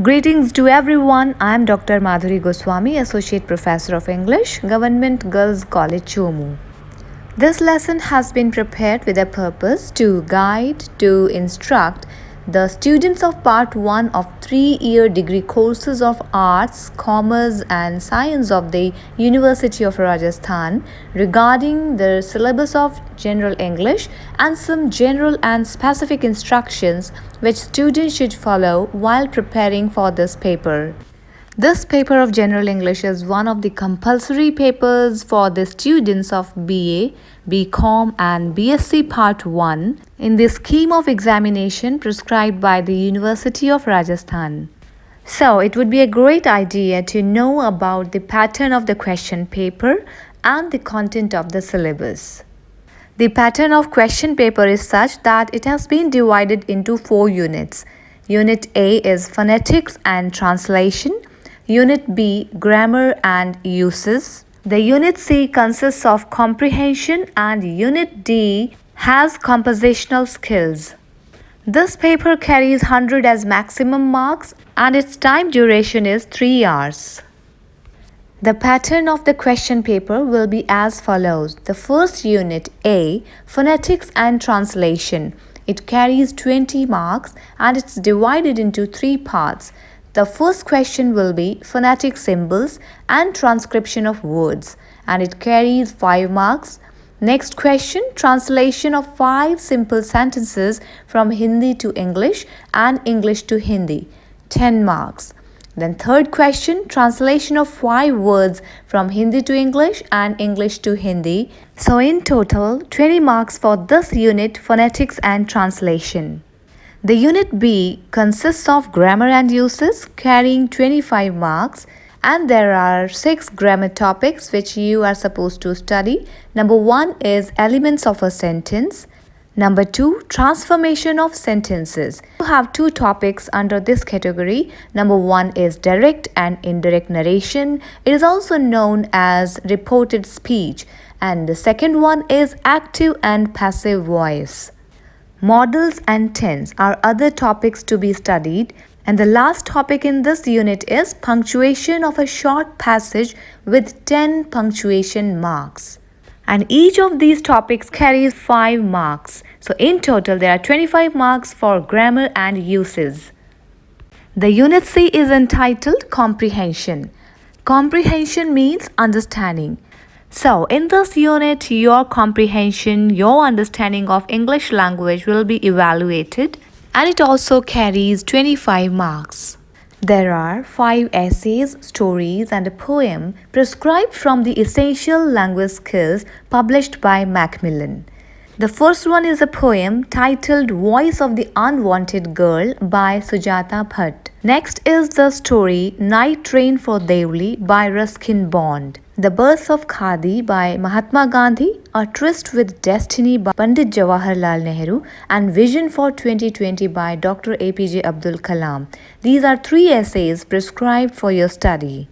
Greetings to everyone. I am Dr. Madhuri Goswami, Associate Professor of English, Government Girls College, Chomu. This lesson has been prepared with a purpose to guide, to instruct the students of Part 1 of 3-year degree courses of Arts, Commerce and Science of the University of Rajasthan regarding the syllabus of General English and some general and specific instructions which students should follow while preparing for this paper. This paper of General English is one of the compulsory papers for the students of BA, BCom and BSc Part 1 in the scheme of examination prescribed by the University of Rajasthan. So, it would be a great idea to know about the pattern of the question paper and the content of the syllabus. The pattern of question paper is such that it has been divided into 4 units. Unit A is phonetics and translation. Unit B, grammar and uses. The Unit C consists of comprehension and Unit D has compositional skills. This paper carries 100 as maximum marks and its time duration is 3 hours. The pattern of the question paper will be as follows. The first unit A, phonetics and translation. It carries 20 marks and it's divided into 3 parts. The first question will be phonetic symbols and transcription of words and it carries 5 marks. Next question, translation of 5 simple sentences from Hindi to English and English to Hindi, 10 marks. Then third question, translation of 5 words from Hindi to English and English to Hindi. So in total, 20 marks for this unit, phonetics and translation. The Unit B consists of grammar and uses carrying 25 marks and there are 6 grammar topics which you are supposed to study. Number 1 is elements of a sentence. Number 2, transformation of sentences. You have 2 topics under this category. Number 1 is direct and indirect narration. It is also known as reported speech. And the second one is active and passive voice. Modals and tense are other topics to be studied. And the last topic in this unit is punctuation of a short passage with 10 punctuation marks. And each of these topics carries 5 marks. So in total, there are 25 marks for grammar and uses. The Unit C is entitled Comprehension. Comprehension means understanding. So in this unit, your comprehension, your understanding of English language will be evaluated and it also carries 25 marks. There are 5 essays, stories and a poem prescribed from the Essential Language Skills published by Macmillan. The first one is a poem titled Voice of the Unwanted Girl by Sujata Bhatt. Next is the story Night Train for Devli by Ruskin Bond. The Birth of Khadi by Mahatma Gandhi, A Tryst with Destiny by Pandit Jawaharlal Nehru and Vision for 2020 by Dr. APJ Abdul Kalam. These are 3 essays prescribed for your study.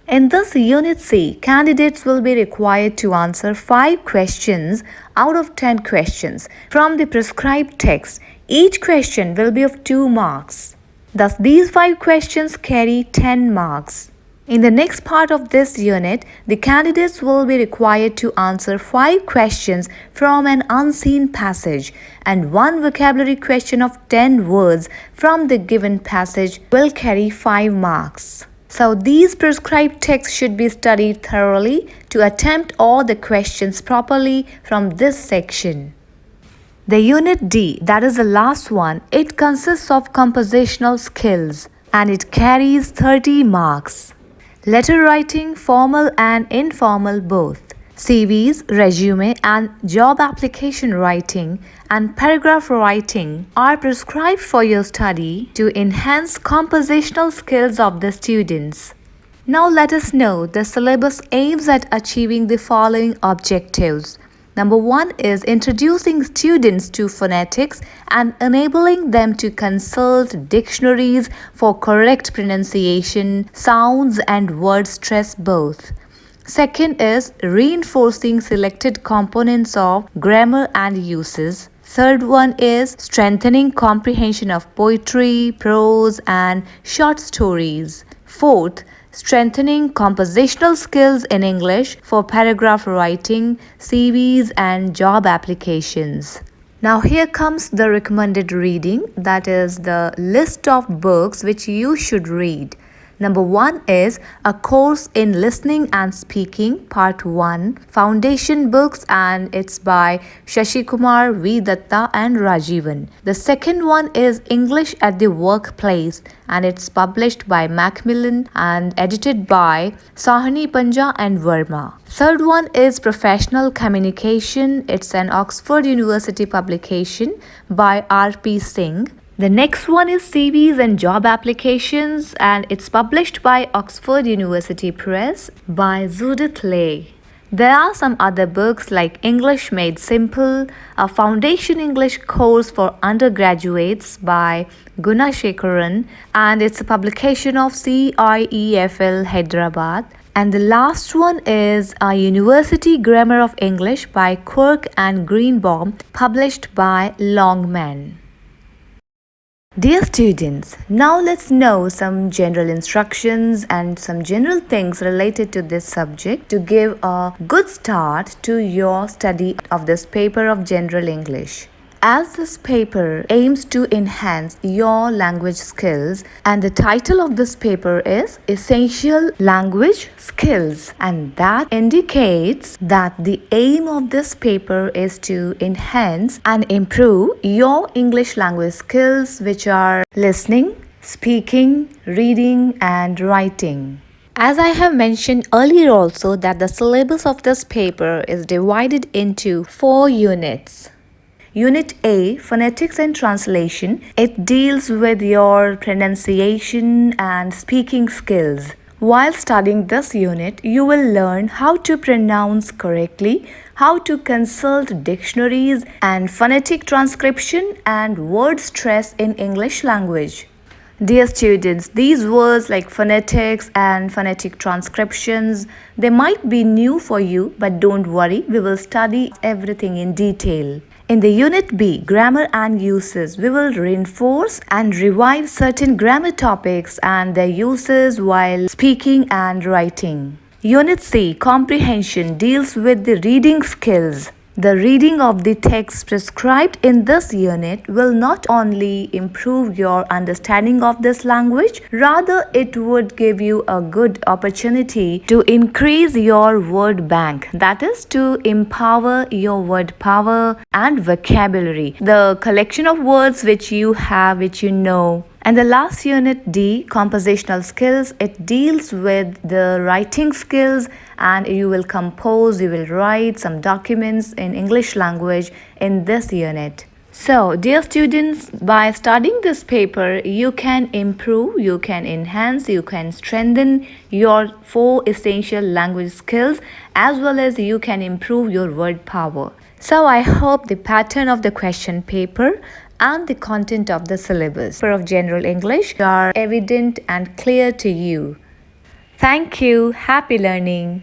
In this Unit C, candidates will be required to answer 5 questions out of 10 questions from the prescribed text. Each question will be of 2 marks. Thus, these 5 questions carry 10 marks. In the next part of this unit, the candidates will be required to answer 5 questions from an unseen passage and 1 vocabulary question of 10 words from the given passage will carry 5 marks. So these prescribed texts should be studied thoroughly to attempt all the questions properly from this section. The Unit D, that is the last one, it consists of compositional skills and it carries 30 marks. Letter writing, formal and informal both. CVs, resume and job application writing and paragraph writing are prescribed for your study to enhance compositional skills of the students. Now let us know the syllabus aims at achieving the following objectives. Number 1 is introducing students to phonetics and enabling them to consult dictionaries for correct pronunciation, sounds and word stress both. Second is reinforcing selected components of grammar and uses. Third one is strengthening comprehension of poetry, prose, and short stories. Fourth, strengthening compositional skills in English for paragraph writing, CVs, and job applications. Now, here comes the recommended reading, that is, the list of books which you should read. Number 1 is A Course in Listening and Speaking, Part 1, Foundation Books, and it's by Shashi Kumar, V. Datta, and Rajivan. The second one is English at the Workplace, and it's published by Macmillan and edited by Sahani Panja and Verma. Third one is Professional Communication. It's an Oxford University publication by R.P. Singh. The next one is CVs and Job Applications, and it's published by Oxford University Press by Judith Lay. There are some other books like English Made Simple, a Foundation English course for undergraduates by Guna Shekaran, and it's a publication of CIEFL Hyderabad. And the last one is a University Grammar of English by Quirk and Greenbaum, published by Longman. Dear students, now let's know some general instructions and some general things related to this subject to give a good start to your study of this paper of General English. As this paper aims to enhance your language skills, and the title of this paper is Essential Language Skills, and that indicates that the aim of this paper is to enhance and improve your English language skills, which are listening, speaking, reading, and writing. As I have mentioned earlier also, that the syllabus of this paper is divided into 4 units. Unit A, Phonetics and Translation, it deals with your pronunciation and speaking skills. While studying this unit, you will learn how to pronounce correctly, how to consult dictionaries and phonetic transcription and word stress in English language. Dear students, these words like phonetics and phonetic transcriptions, they might be new for you, but don't worry, we will study everything in detail. In the Unit B, Grammar and Uses, we will reinforce and revive certain grammar topics and their uses while speaking and writing. Unit C, Comprehension, deals with the reading skills. The reading of the text prescribed in this unit will not only improve your understanding of this language, rather it would give you a good opportunity to increase your word bank, that is to empower your word power and vocabulary, the collection of words which you have, which you know. And the last unit, D, Compositional Skills, it deals with the writing skills, and you will compose, you will write some documents in English language in this unit. So, dear students, by studying this paper, you can improve, you can enhance, you can strengthen your 4 essential language skills, as well as you can improve your word power. So, I hope the pattern of the question paper and the content of the syllabus of General English are evident and clear to you. Thank you. Happy learning.